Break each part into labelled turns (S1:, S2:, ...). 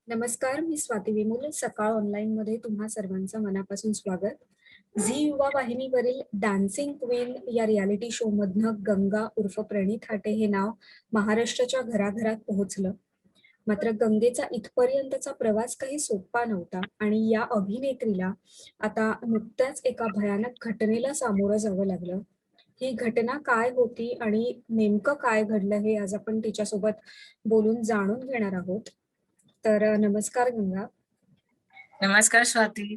S1: नमस्कार, मी स्वाती विमुल. सकाळ ऑनलाईनमध्ये तुम्हा सर्वांचं मनापासून स्वागत. झी युवा वाहिनीवरील डान्सिंग क्वीन या रियालिटी शोमधनं गंगा उर्फ प्रणीत हाटे हे नाव महाराष्ट्राच्या घराघरात पोहोचलं. मात्र गंगेचा इथपर्यंतचा प्रवास काही सोपा नव्हता आणि या अभिनेत्रीला आता नुकत्याच एका भयानक घटनेला सामोरं जावं लागलं. ही घटना काय होती आणि नेमकं काय घडलं हे आज आपण तिच्यासोबत बोलून जाणून घेणार आहोत. तर नमस्कार गंगा.
S2: नमस्कार स्वाती.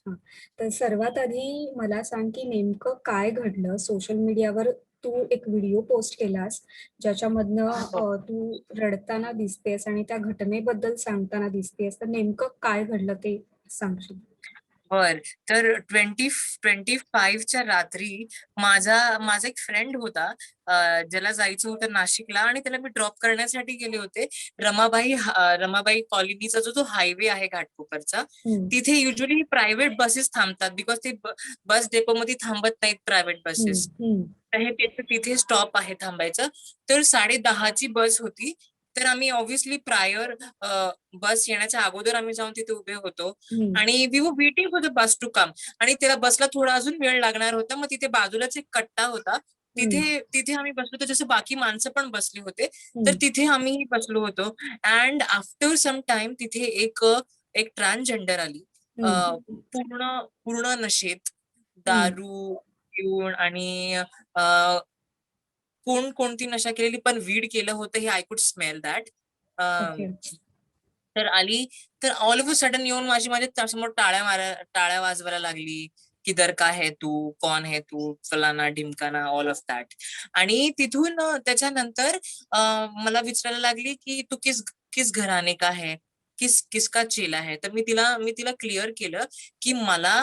S1: हां. तर सर्वात आधी मला सांग, की नेमकं काय घडलं? सोशल मीडियावर तू एक व्हिडिओ पोस्ट केलास, ज्याच्यामधनं
S2: हो.
S1: तू रडताना दिसतेस आणि त्या घटनेबद्दल सांगताना दिसतेस. तर नेमकं काय घडलं ते सांगशील?
S2: बर. तर 25 च्या रात्री माझा एक फ्रेंड होता, ज्याला जायचं होतं नाशिकला आणि त्याला मी ड्रॉप करण्यासाठी गेले होते. रमाबाई कॉलनीचा जो हायवे आहे घाटकोपरचा,
S1: हं,
S2: तिथे युजली प्रायव्हेट बसेस थांबतात बिकॉज ते बस डेपोमध्ये थांबत नाहीत प्रायव्हेट
S1: हं,
S2: बसेस.
S1: हं,
S2: तर हे त्याचं तिथे स्टॉप आहे थांबायचं. तर 10:30 ची बस होती. तर आम्ही ऑब्व्हियसली प्रायर बस येण्याच्या अगोदर आम्ही जाऊन तिथे उभे होतो
S1: हं,
S2: आणि we were waiting for the bus to come. आणि त्याला बसला थोडा अजून वेळ लागणार होता. मग तिथे बाजूलाच एक कट्टा होता.
S1: हं,
S2: तिथे तिथे आम्ही बसलो होतो. जसं बाकी माणसं पण बसली होते. तर
S1: हं,
S2: तिथे आम्ही बसलो होतो. अँड आफ्टर सम टाइम तिथे एक ट्रान्सजेंडर आली. अ,
S1: हं,
S2: पूर्ण पूर्ण नशेत,
S1: हं.
S2: दारू पिऊन आणि कोणती नशा केलेली पण वीड केलं होतं हे I could smell that.
S1: Okay.
S2: तर आली. तर ऑल ऑफ अ सडन येऊन माझ्या समोर टाळ्या वाजवायला लागली. किधर का है तू, कौन है तू, फलाना ढिमकाना, ऑल ऑफ दॅट. आणि तिथून त्याच्यानंतर मला विचारायला लागली की तू किस किस घराने का है, किसका चेला है. तर मी तिला क्लिअर केलं की मला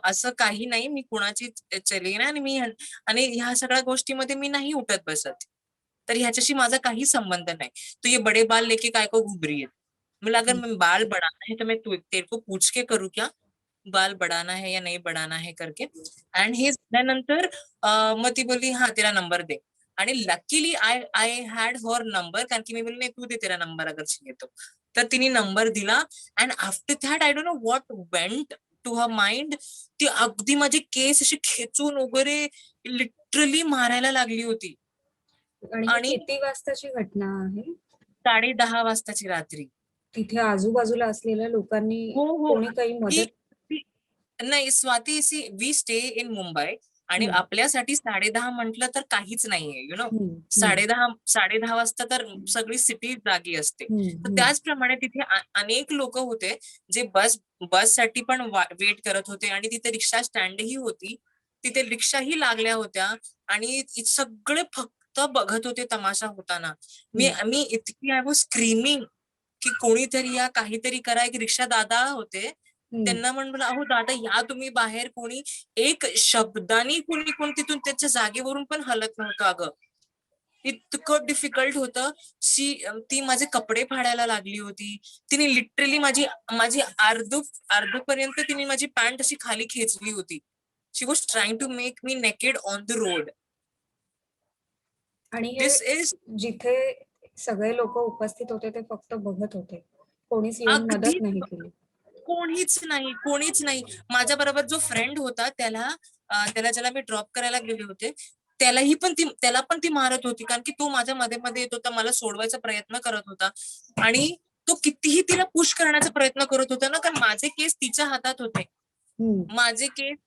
S2: असं काही नाही, मी कुणाची चेली नाही आणि ह्या सगळ्या गोष्टीमध्ये मी नाही उठत बसत. तर ह्याच्याशी माझा काही संबंध नाही. तो ये बड़े बाल लेके काय को घूम रही है. बोला अगर
S1: हं,
S2: मैं बाल बढ़ाना है तो मैं तेरे को पूछ के करूँ क्या, बाल बढ़ाना है या नहीं बढ़ाना है करके. अँड हे झाल्यानंतर मग ती बोलली हा तेरा नंबर दे. आणि luckily I I had her number, कारण की मी बोलली नाही तू दे तेरा नंबर अगर चाहिए तो. तर तिने नंबर दिला. And after that I don't know what went to her mind. ती अगदी माझे केस असे खेचून वगैरे लिटरली मारायला लागली होती.
S1: आणि ही
S2: आणि
S1: किती वाजताची घटना आहे?
S2: 10:30 वाजताची रात्री.
S1: तिथे आजूबाजूला असलेल्या लोकांनी
S2: हो, हो.
S1: कोणी काही
S2: ती
S1: मदत
S2: ती नाही Swati, see we stay in Mumbai आणि
S1: हं,
S2: आपल्यासाठी 10:30 म्हटलं तर काहीच नाहीये, यु नो.
S1: हं, हं,
S2: 10:30 वाजता तर सगळी सिटी जागी असते.
S1: हं,
S2: तर
S1: हं,
S2: त्याचप्रमाणे तिथे अनेक लोक होते जे बससाठी पण वेट करत होते आणि तिथे रिक्षा स्टँडही होती. तिथे रिक्षाही लागल्या होत्या आणि सगळे फक्त बघत होते तमाशा होताना. मी
S1: हं,
S2: मी इतकी आय वॉज स्क्रीमिंग की कोणीतरी या, काहीतरी करा. एक रिक्षा दादा होते.
S1: हं.
S2: त्यांना म्हणलं, "अहो दादा या तुम्ही बाहेर." कोणी एक शब्दानी कोण तिथून त्याच्या जागेवरून पण हलत नव्हतं अगं. इतकं डिफिकल्ट होतं. ती माझे कपडे फाडायला लागली होती. तिने लिटरली माझी माझी अर्धपर्यंत तिने माझी पॅन्ट अशी खाली खेचली होती. She was trying to make me naked on the road.
S1: आणि हे
S2: दिस इज
S1: जिथे सगळे लोकं उपस्थित होते, ते फक्त बघत होते. कोणीच येऊन
S2: अगदी
S1: मदत नाही केली.
S2: कोणीच नाही. माझ्या बरोबर जो फ्रेंड होता त्याला ज्याला मी ड्रॉप करायला गेले होते, त्याला पण ती मारत होती. कारण की तो माझ्या मध्ये येत होता. मला सोडवायचा प्रयत्न करत होता. आणि तो कितीही तिला पुश करण्याचा प्रयत्न करत होता ना, कारण माझे केस तिच्या हातात होते.
S1: हं,
S2: माझे केस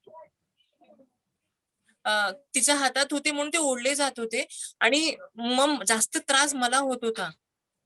S2: तिच्या हातात होते म्हणून ते ओढले जात होते आणि मग जास्त त्रास मला होत होता.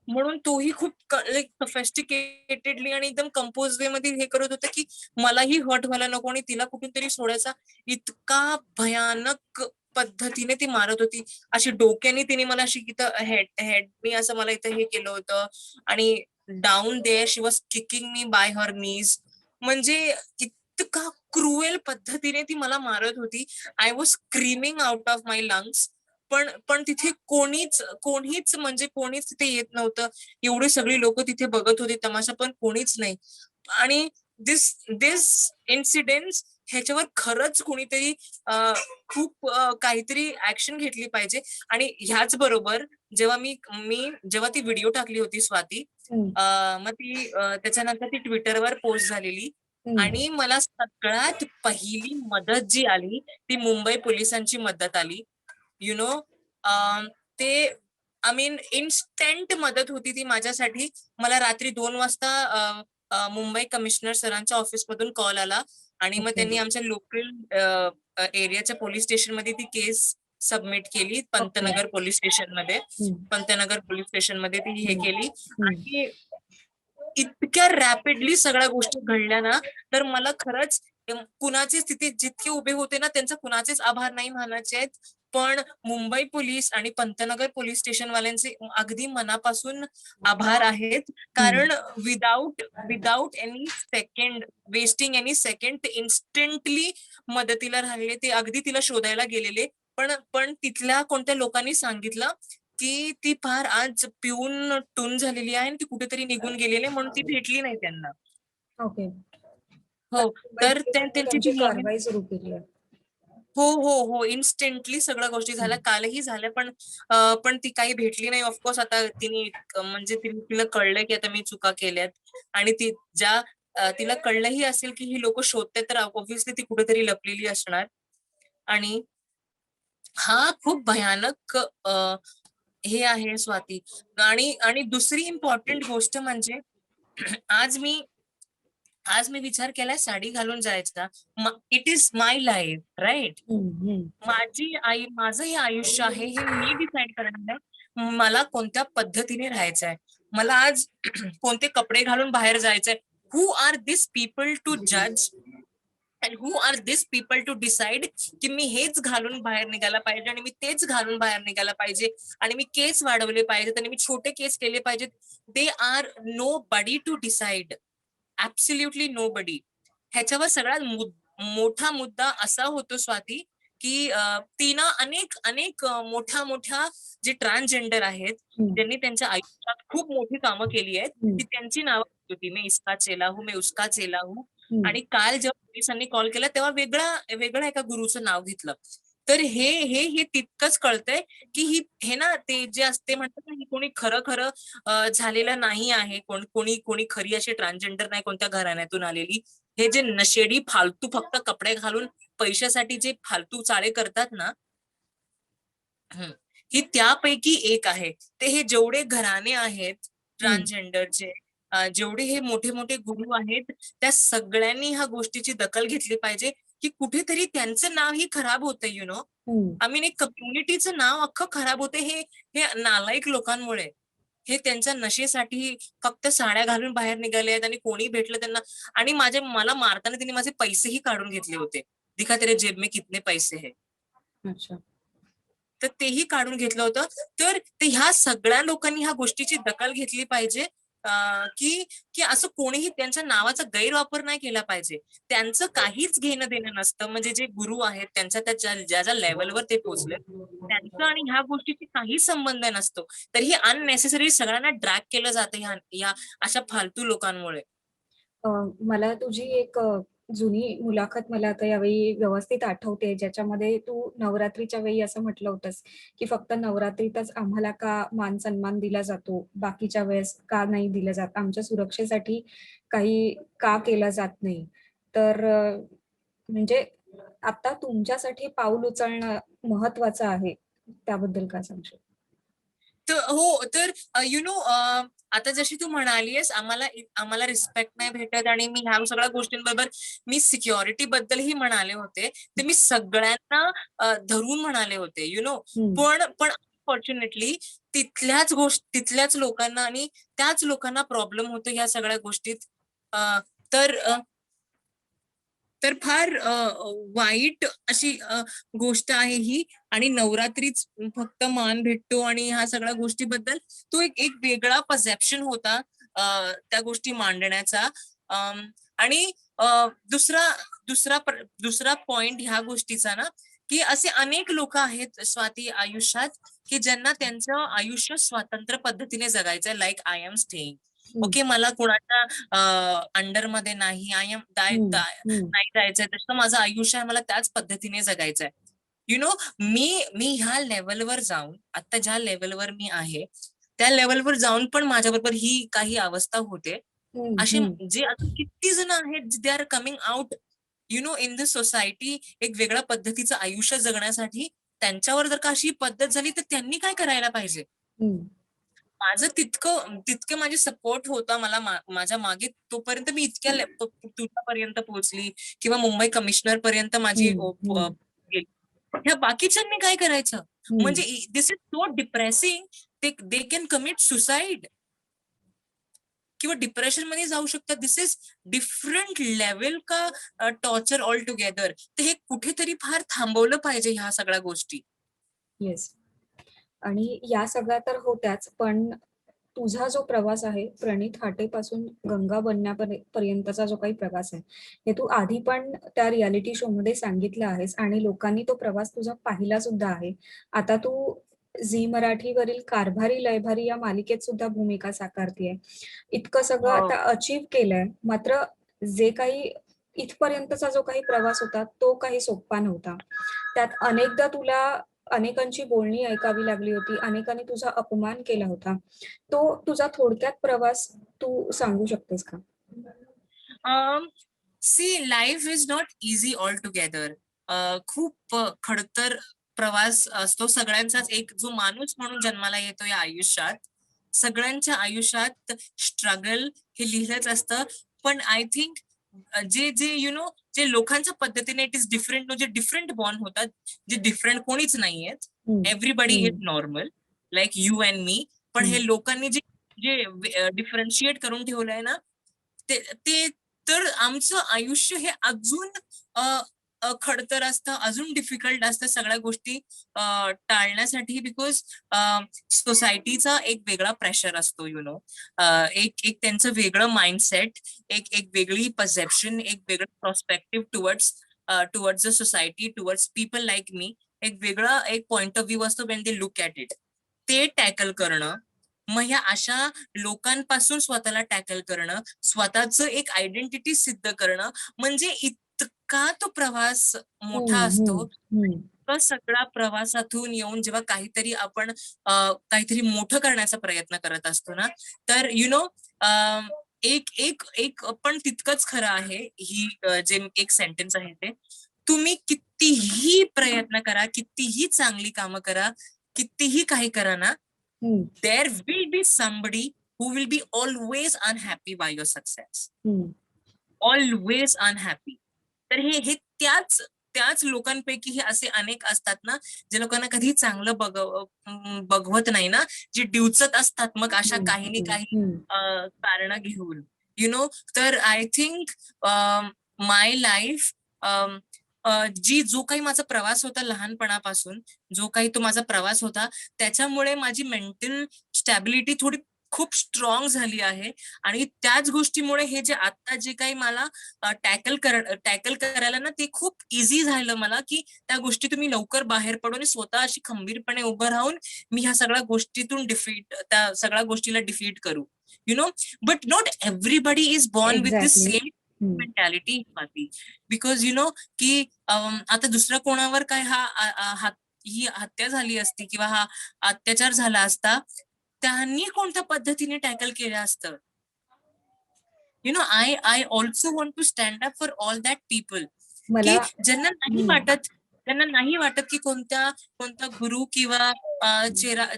S2: म्हणून तोही खूप लाईक सोफिस्टिकेटेडली आणि एकदम कंपोज वे मध्ये हे करत होता की मलाही हर्ट व्हायला नको आणि तिला कुठून तरी सोडायचा. इतका भयानक पद्धतीने ती मारत होती. अशी डोक्याने तिने मला अशी इथं हेडनी असं मला इथं हे केलं होतं आणि down there she was kicking me by her knees. म्हणजे इतका क्रुएल पद्धतीने ती मला मारत होती. I was screaming out of my lungs. पण तिथे कोणीच म्हणजे कोणीच तिथे येत नव्हतं. एवढी सगळी लोक तिथे बघत होती तमाशा, पण कोणीच नाही. आणि दिस दिस इन्सिडेंट ह्याच्यावर खरंच कोणीतरी खूप काहीतरी ऍक्शन घेतली पाहिजे. आणि ह्याच बरोबर जेव्हा मी मी जेव्हा ती व्हिडिओ टाकली होती स्वाती,
S1: हं,
S2: मग ती त्याच्यानंतर ती ट्विटरवर पोस्ट झालेली
S1: हं.
S2: आणि मला सगळ्यात पहिली मदत जी आली ती मुंबई पोलिसांची मदत आली. यु नो ते आय मीन इन्स्टंट मदत होती ती माझ्यासाठी. मला रात्री 2 वाजता मुंबई कमिशनर सरांच्या ऑफिसमधून कॉल आला आणि मग
S1: ओके,
S2: त्यांनी आमच्या लोकल एरियाच्या पोलीस स्टेशनमध्ये ती केस सबमिट केली.
S1: ओके.
S2: पंतनगर पोलीस स्टेशनमध्ये.
S1: हं,
S2: पंतनगर पोलीस स्टेशनमध्ये ती हे
S1: हं,
S2: केली
S1: हं,
S2: आणि इतक्या रॅपिडली सगळ्या गोष्टी घडल्या ना, तर मला खरंच कुणाचेच तिथे जितके उभे होते ना, त्यांचा कुणाचेच आभार नाही मानायचे आहेत. पण मुंबई पोलीस आणि पंतनगर पोलीस स्टेशन वाल्यांचे अगदी मनापासून आभार आहेत.
S1: हं,
S2: कारण without without any second, wasting any second ते इन्स्टंटली मदतीला राहिले. ते अगदी तिला शोधायला गेलेले. पण तिथल्या कोणत्या लोकांनी सांगितलं, की ती फार आज पिऊन टून झालेली आहे आणि ती कुठेतरी निघून गेलेली आहे म्हणून ती भेटली नाही त्यांना.
S1: ओके. तर
S2: हो,
S1: मुंबई
S2: तर
S1: पोलिसांनी
S2: त्यांची
S1: त्यांची
S2: ती मोहीम
S1: कारवाई सुरू केली आहे.
S2: हो, हो, हो. इन्स्टंटली सगळ्या गोष्टी झाल्या.
S1: हं,
S2: कालही झाल्या पण ती काही भेटली नाही. ऑफकोर्स आता म्हणजे तिला कळलंय की आता मी चुका केल्यात आणि तिला कळलंही असेल की ही लोकं शोधतायत तर ऑब्व्हियसली ती कुठेतरी लपलेली असणार आणि हा खूप भयानक हे आहे स्वाती. आणि दुसरी इम्पॉर्टंट गोष्ट म्हणजे आज मी आज मी विचार केलाय साडी घालून जायचा. It is my life, right?
S1: हं, हं,
S2: माझं हे आयुष्य आहे, हे मी डिसाईड करणार आहे. मला कोणत्या पद्धतीने राहायचंय. मला आज कोणते कपडे घालून बाहेर जायचंय. Who are this people to जज and who are this people to decide की मी हेच घालून बाहेर निघायला पाहिजे आणि मी तेच घालून बाहेर निघायला पाहिजे आणि मी केस वाढवले पाहिजेत आणि मी छोटे केस केले पाहिजेत. They are nobody to decide. Absolutely nobody. ह्याच्यावर सगळ्यात मोठा मुद्दा असा होतो स्वाती, की तिनं अनेक अनेक मोठ्या मोठ्या जे ट्रान्सजेंडर आहेत,
S1: हं,
S2: ज्यांनी त्यांच्या आयुष्यात खूप मोठी कामं केली आहेत,
S1: हं,
S2: ती त्यांची नावं घेत होती. मैं इसका चेला हूँ, मैं उसका चेला हूँ.
S1: हं,
S2: आणि काल जेव्हा पोलिसांनी कॉल केला तेव्हा वेगळ्या एका गुरुचं नाव घेतलं. तर हे तितकंच कळतंय, की हे ना ते जे असते म्हणतात ना, ही कोणी खरं खरं झालेलं नाही आहे. कोणी कोणी खरी अशी ट्रान्सजेंडर नाही कोणत्या घराण्यातून आलेली. हे जे नशेडी फालतू फक्त कपडे घालून पैशासाठी जे फालतू चाळे करतात ना, हं. ही त्यापैकी एक आहे. ते हे जेवढे घराणे आहेत
S1: हं,
S2: ट्रान्सजेंडरचे, जेवढे हे मोठे-मोठे गुरु आहेत, त्या सगळ्यांनी ह्या गोष्टीची दखल घेतली पाहिजे, की कुठेतरी त्यांचं नावही खराब होतंय यू नो.
S1: हं.
S2: आय मीन एक कम्युनिटीचं नाव अख्खं खराब होतंय हे नालायक लोकांमुळे. हे त्यांच्या नशेसाठी फक्त साड्या घालून बाहेर निघाले आहेत आणि कोणी भेटलं त्यांना आणि मला मारताना त्यांनी माझे पैसेही काढून घेतले होते. दिखा तेरे जेब में कितने पैसे है.
S1: अच्छा.
S2: तर तेही काढून घेतलं होतं. तर ह्या सगळ्या लोकांनी ह्या गोष्टीची दखल घेतली पाहिजे, की की असं कोणीही त्यांच्या नावाचा गैरवापर नाही केला पाहिजे. त्यांचं काहीच घेणं देणं नसतं. म्हणजे जे गुरु आहेत त्यांच्या ज्या लेव्हलवर ते पोहोचले, त्यांचं आणि ह्या गोष्टीशी काही संबंध नसतो. तर ही अननेसेसरी सगळ्यांना ड्रॅग केलं जातं ह्या अशा फालतू लोकांमुळे.
S1: अ, मला तुझी एक जुनी मुलाखत मला आता यावेळी व्यवस्थित आठवते, ज्याच्यामध्ये तू नवरात्रीच्या वेळी असं म्हटलं होतंस, की फक्त नवरात्रीतच आम्हाला का मान-सन्मान दिला जातो, बाकीच्या वेळेस का नाही दिला जात? आमच्या सुरक्षेसाठी काही का केलं जात नाही? तर म्हणजे आता तुमच्यासाठी पाऊल उचलणं महत्वाचं आहे. त्याबद्दल काय सांगशील?
S2: तर हो, तर आता जशी तू म्हणालीयस आम्हाला रिस्पेक्ट नाही भेटत आणि मी ह्या सगळ्या गोष्टींबरोबर मी सिक्युरिटी बद्दलही म्हणाले होते. तर मी सगळ्यांना धरून म्हणाले होते,
S1: हं,
S2: पण अनफॉर्च्युनेटली तिथल्याच लोकांना आणि त्याच लोकांना प्रॉब्लेम होतो ह्या सगळ्या गोष्टीत. अ, तर तर फार वाईट अशी गोष्ट आहे ही आणि नवरात्रीच फक्त मान भेटतो आणि ह्या सगळ्या गोष्टीबद्दल तो एक एक वेगळा परसेप्शन होता त्या गोष्टी मांडण्याचा. आणि अ, दुसरा दुसरा पॉइंट ह्या गोष्टीचा ना, की असे अनेक लोक आहेत स्वाती आयुष्यात, की ज्यांना त्यांचं आयुष्य स्वतंत्र पद्धतीने जगायचंय लाइक आय एम स्टेइंग.
S1: हं,
S2: ओके, मला कुणाच्या अंडरमध्ये नाही, आय एम
S1: हं, हं,
S2: नाही जायचंय. तसं माझं आयुष्य आहे, मला त्याच पद्धतीने जगायचंय. यु नो मी ह्या लेवलवर जाऊन, आता ज्या लेवलवर मी आहे त्या लेवलवर जाऊन पण माझ्याबरोबर ही काही अवस्था होते.
S1: हं,
S2: असे
S1: हं,
S2: जे अजून किती जण आहेत they are coming out in the society, एक वेगळ्या पद्धतीचं आयुष्य जगण्यासाठी. त्यांच्यावर जर का अशी पद्धत झाली तर त्यांनी काय करायला पाहिजे?
S1: हं,
S2: माझं तितके माझे सपोर्ट होता मला माझ्या मागे, तोपर्यंत मी तुझ्यापर्यंत पोहोचली किंवा मुंबई कमिशनर पर्यंत माझी
S1: हं, हं,
S2: गेली. ह्या बाकीच्यांनी काय करायचं?
S1: हं.
S2: म्हणजे this is so depressing. They can commit suicide किंवा डिप्रेशन मध्ये जाऊ शकतात. दिस इज डिफरंट लेवल का टॉर्चर ऑल टुगेदर. तर हे कुठेतरी फार थांबवलं पाहिजे ह्या सगळ्या गोष्टी.
S1: येस. आणि या सगळ्या तर होत्याच, पण तुझा जो प्रवास आहे, प्रणित हाटेपासून गंगा पर्यंतचा जो काही प्रवास आहे, हे तू आधी पण त्या रिएलिटी शोमध्ये सांगितलं आहेस आणि लोकांनी तो प्रवास तुझा पाहिला सुद्धा आहे. आता तू झी मराठीवरील कारभारी लयभारी या मालिकेत सुद्धा भूमिका साकारतीये. इतकं सगळं
S2: हो.
S1: आता अचीव्ह केलंय. मात्र जे काही इथपर्यंतचा जो काही प्रवास होता, तो काही सोप्पा नव्हता. त्यात अनेकदा तुला अनेकांची बोलणी ऐकावी लागली होती. अनेकांनी तुझा अपमान केला होता. तो तुझा थोडक्यात प्रवास तू सांगू शकतेस का?
S2: See life is not easy all together. खूप खडतर प्रवास असतो सगळ्यांचाच. एक जो माणूस म्हणून जन्माला येतो या आयुष्यात, सगळ्यांच्या आयुष्यात स्ट्रगल हे लिहिलंच असतं. पण आय थिंक जे जे जे लोकांच्या पद्धतीने इट इज डिफरंट, जे डिफरंट बॉर्न होतात, जे डिफरंट कोणीच नाहीयेत.
S1: हं,
S2: एव्हरीबडी इज
S1: हं,
S2: नॉर्मल लाईक यू अँड मी. पण
S1: हं,
S2: हे लोकांनी जे जे डिफरन्शिएट करून ठेवलंय ना, ते ते तर आमचं आयुष्य हे अजून अ, खडतर असतं, अजून डिफिकल्ट असतं सगळ्या गोष्टी टाळण्यासाठी. बिकॉज सोसायटीचा एक वेगळा प्रेशर असतो. एक एक त्यांचं वेगळं माइंडसेट, एक एक वेगळी परसेप्शन, एक वेगळं perspective towards the society, towards people like me. एक वेगळा एक पॉइंट ऑफ व्ह्यू असतो when they look at it. ते टॅकल करणं, मग ह्या अशा लोकांपासून स्वतःला टॅकल करणं, स्वतःचं एक आयडेंटिटी सिद्ध करणं, म्हणजे इतका तो प्रवास मोठा
S1: हं, हं,
S2: असतो.
S1: हं.
S2: इतका सगळा प्रवासातून येऊन जेव्हा काहीतरी आपण काहीतरी मोठं करण्याचा प्रयत्न करत असतो ना, तर एक एक एक पण तितकंच खरं आहे. जे एक सेंटेन्स आहे ते, तुम्ही कितीही प्रयत्न करा, कितीही चांगली कामं करा, कितीही काही करा ना,
S1: हं,
S2: there will be somebody who will be always unhappy by your success.
S1: हं.
S2: Always unhappy. तर हे त्याच त्याच लोकांपैकी हे असे अनेक असतात ना, जे लोकांना कधी चांगलं बघवत नाही ना, जे डिवचत असतात मग अशा
S1: हं,
S2: काही ना
S1: हं,
S2: काही
S1: हं,
S2: कारणं घेऊन. तर आय थिंक माय लाईफ, जो काही माझा प्रवास होता लहानपणापासून, जो काही तो माझा प्रवास होता, त्याच्यामुळे माझी मेंटल स्टॅबिलिटी थोडी खूप स्ट्रॉंग झाली आहे. आणि त्याच गोष्टीमुळे हे जे आता जे काही मला टॅकल करायला ना, ते खूप इझी झालं मला, की त्या गोष्टीतून मी लवकर बाहेर पडून स्वतः अशी खंबीरपणे उभं राहून मी ह्या सगळ्या गोष्टीतून त्या सगळ्या गोष्टीला डिफीट करू. You know but not everybody is born with this
S1: exactly.
S2: Same
S1: हं,
S2: मेंटॅलिटी. बिकॉज की आता दुसऱ्या कोणावर काय ही हत्या झाली असती किंवा हा अत्याचार झाला असता, त्यांनी कोणत्या पद्धतीने टॅकल केलं असतं. I also want to stand up for all that people,
S1: मला
S2: की ज्यांना नाही
S1: हं,
S2: वाटत, की कोणता गुरु किंवा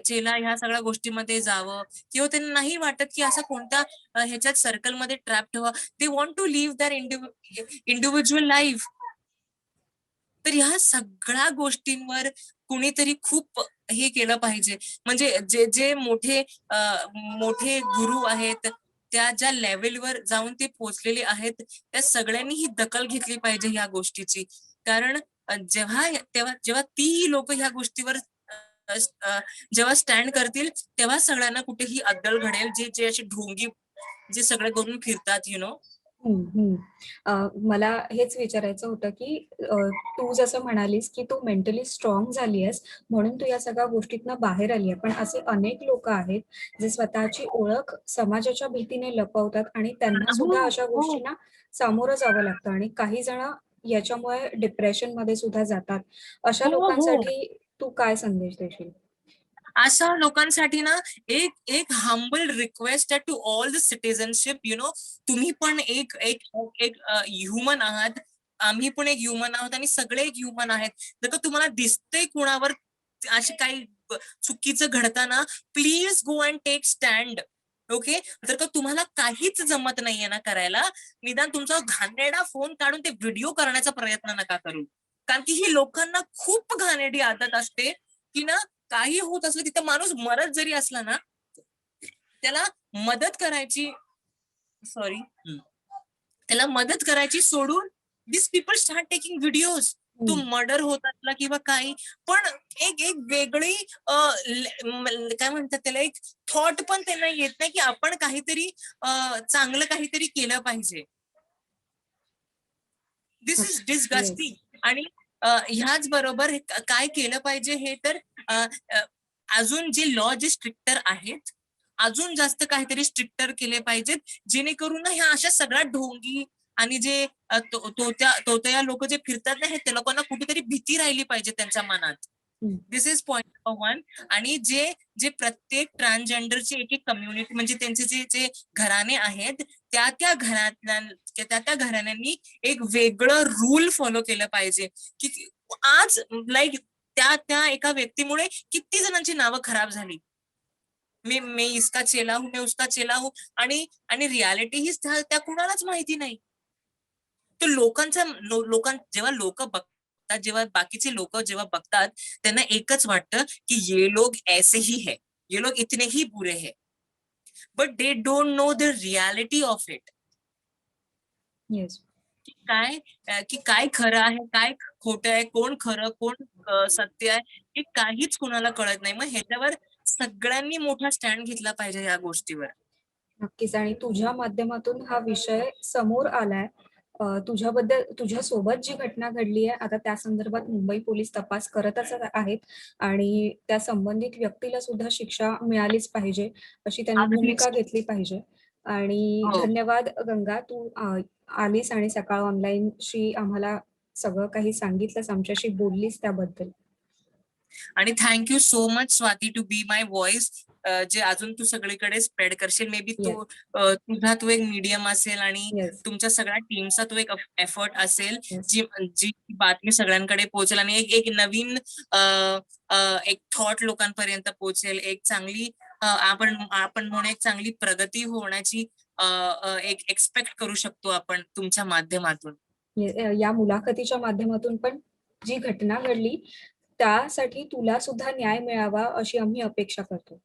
S2: चेला ह्या सगळ्या गोष्टीमध्ये जावं, किंवा त्यांना नाही वाटत की असा कोणत्या ह्याच्यात सर्कलमध्ये ट्रॅप ठेवा. They want to live their individual life. तर ह्या सगळ्या गोष्टींवर कुणीतरी खूप हे केलं पाहिजे. म्हणजे जे जे मोठे गुरु आहेत, त्या ज्या लेव्हलवर जाऊन ते पोहोचलेले आहेत, त्या सगळ्यांनी ही दखल घेतली पाहिजे ह्या गोष्टीची. कारण जेव्हा ती लोक ह्या गोष्टीवर जेव्हा स्टँड करतील, तेव्हा सगळ्यांना कुठेही अद्दल घडेल. जे जे अशी ढोंगी जे सगळे करून फिरतात.
S1: हं, हं. मला हेच विचारायचं होतं, की तू जसं म्हणालीस, की तू मेंटली स्ट्राँग झाली आहेस, म्हणून तू या सगळ्या गोष्टीतनं बाहेर आली आहे. पण असे अनेक लोकं आहेत, जे स्वतःची ओळख समाजाच्या भीतीने लपवतात आणि त्यांना
S2: हो,
S1: सुद्धा अशा
S2: हो.
S1: गोष्टींना सामोरं जावं लागतं आणि काही जण याच्यामुळे डिप्रेशनमध्ये सुद्धा जातात. अशा
S2: हो, हो.
S1: लोकांसाठी तू काय संदेश देशील?
S2: अशा लोकांसाठी ना एक एक हंबल रिक्वेस्ट आहे टू ऑल द सिटीजनशिप, तुम्ही पण एक एक एक ह्युमन आहात, आम्ही पण एक ह्युमन आहोत आणि सगळे एक ह्युमन आहेत. जर का तुम्हाला दिसतंय कुणावर असे काही चुकीचं घडताना, please go and take stand. Okay. जर का तुम्हाला काहीच जमत नाहीये ना करायला, निदान तुमचा घाणेरडा फोन काढून ते व्हिडिओ करण्याचा प्रयत्न नका करू. कारण की ही लोकांना खूप घाणेरडी आदत असते की ना, काही होत असलं तिथं माणूस मरत जरी असला ना, त्याला मदत करायची, सॉरी, त्याला मदत करायची सोडून दिस पीपल स्टार्ट टेकिंग व्हिडिओज. तो मर्डर होत असला किंवा काही, पण एक एक वेगळी काय म्हणतात त्याला, एक थॉट पण त्यांना येत नाही की आपण काहीतरी चांगलं काहीतरी केलं पाहिजे. दिस इज डिस्गस्टिंग. आणि ह्याच बरोबर काय केलं पाहिजे हे तर अजून जे लॉ जे स्ट्रिक्टर आहेत, अजून जास्त काहीतरी स्ट्रिक्टर केले पाहिजेत, जेणेकरून ना ह्या अशा सगळ्या ढोंगी आणि जे तोत्या लोक जे फिरतात ना, त्या लोकांना कुठेतरी भीती राहिली पाहिजे त्यांच्या मनात. दिस इज पॉइंट नंबर 1. आणि जे जे प्रत्येक ट्रान्सजेंडरची एक एक कम्युनिटी, म्हणजे त्यांचे जे जे घराणे आहेत, त्या घराण्यांनी एक वेगळं रूल फॉलो केलं पाहिजे. की आज लाईक त्या एका व्यक्तीमुळे किती जणांची नावं खराब झाली. मी इसका चेला हूं, मैं उसका चेला हूं, आणि रियालिटी ही त्या कुणालाच माहिती नाही. तर जेव्हा लोक बघतात, जेव्हा बाकीचे लोक जेव्हा बघतात, त्यांना एकच वाटतं की ये लोग ऐसे ही है, ये लोग इतने ही बुरे है, but they don't know the reality of it.
S1: Yes.
S2: की काय खरं आहे, काय खोटं आहे, कोण खरं, कोण सत्य आहे, हे काहीच कुणाला कळत नाही. मग ह्याच्यावर सगळ्यांनी मोठा स्टँड घेतला पाहिजे या गोष्टीवर.
S1: नक्कीच. आणि तुझ्या माध्यमातून हा विषय समोर आलाय. तुझ्याबद्दल तुझ्यासोबत जी घटना घडली आहे, आता त्या संदर्भात मुंबई पोलीस तपास करतच आहेत आणि त्या संबंधित व्यक्तीला सुद्धा शिक्षा मिळालीच पाहिजे, अशी त्यांनी
S2: अगदीच.
S1: भूमिका घेतली पाहिजे. आणि
S2: हो.
S1: धन्यवाद गंगा, तू आलीस आणि सकाळ ऑनलाईनशी आम्हाला सगळं काही सांगितलंस, आमच्याशी बोललीस त्याबद्दल.
S2: आणि thank you so much Swati to be my voice, जे अजून तू सगळीकडे स्प्रेड करशील. मे बी
S1: येस,
S2: तुझा तो एक मीडियम असेल आणि
S1: येस,
S2: तुमच्या सगळ्या टीमचा तो एक एफर्ट असेल,
S1: येस.
S2: जी जी बातमी सगळ्यांकडे पोहोचेल आणि एक एक नवीन एक थॉट लोकांपर्यंत पोहोचेल. एक चांगली आपण म्हणून एक चांगली प्रगती होण्याची एक एक्सपेक्ट करू शकतो आपण तुमच्या माध्यमातून.
S1: या मुलाखतीच्या माध्यमातून पण जी घटना घडली त्यासाठी तुला सुद्धा न्याय मिळावा अशी आम्ही अपेक्षा करतो.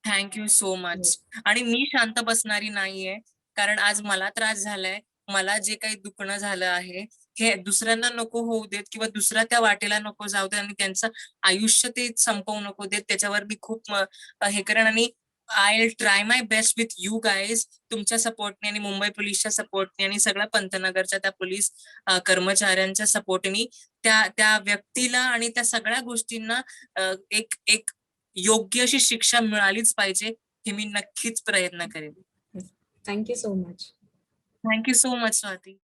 S2: Thank you so much.
S1: येस.
S2: आणि मी शांत बसणारी नाहीये, कारण आज मला त्रास झालाय. मला जे काही दुखणं झालं आहे, हे दुसऱ्यांना नको होऊ देत किंवा दुसऱ्या त्या वाटेला नको जाऊ देत आणि त्यांचं आयुष्य ते संपवू नको देत. त्याच्यावर मी खूप हे करेन आणि I will try my best with you guys. तुमच्या सपोर्टने आणि मुंबई पोलीसच्या सपोर्टने आणि सगळ्या पंतनगरच्या त्या पोलीस कर्मचाऱ्यांच्या सपोर्टनी त्या त्या व्यक्तीला आणि त्या सगळ्या गोष्टींना एक एक योग्य अशी शिक्षा मिळालीच पाहिजे, हे मी नक्कीच प्रयत्न करेन.
S1: Thank you so much.
S2: Thank you so much Swati.